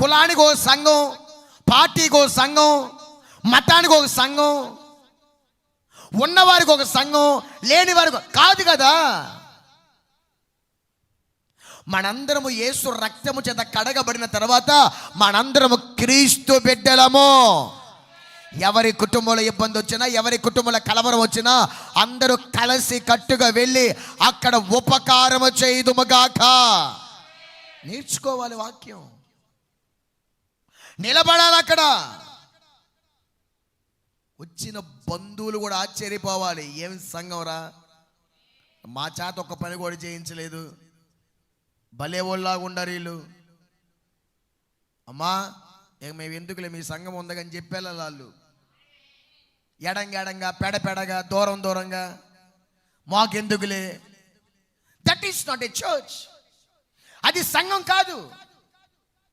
కులానికి ఒక సంఘం, పార్టీకి ఒక సంఘం, మతానికి ఒక సంఘం, ఉన్నవారికి ఒక సంఘం, లేని వారికి కాదు కదా. మనందరము యేసు రక్తము చేత కడగబడిన తర్వాత మనందరము క్రీస్తు బిడ్డలము. ఎవరి కుటుంబంలో ఇబ్బంది వచ్చినా, ఎవరి కుటుంబంలో కలవరం వచ్చినా అందరూ కలిసి కట్టుగా వెళ్ళి అక్కడ ఉపకారము చేయుదుముగాక. నేర్చుకోవాలి వాక్యం, నిలబడాలి. అక్కడ వచ్చిన బంధువులు కూడా ఆశ్చర్యపోవాలి. ఏం సంఘం రా, మా చేత ఒక్క పని కూడా చేయించలేదు, భలే వాళ్ళలాగా ఉండరు వీళ్ళు. అమ్మా మేము ఎందుకులే, మీ సంఘం ఉందని చెప్పేలా వాళ్ళు ఎడంగా పెడగా దూరంగా మాకెందుకులే. That is not a church. అది సంఘం కాదు.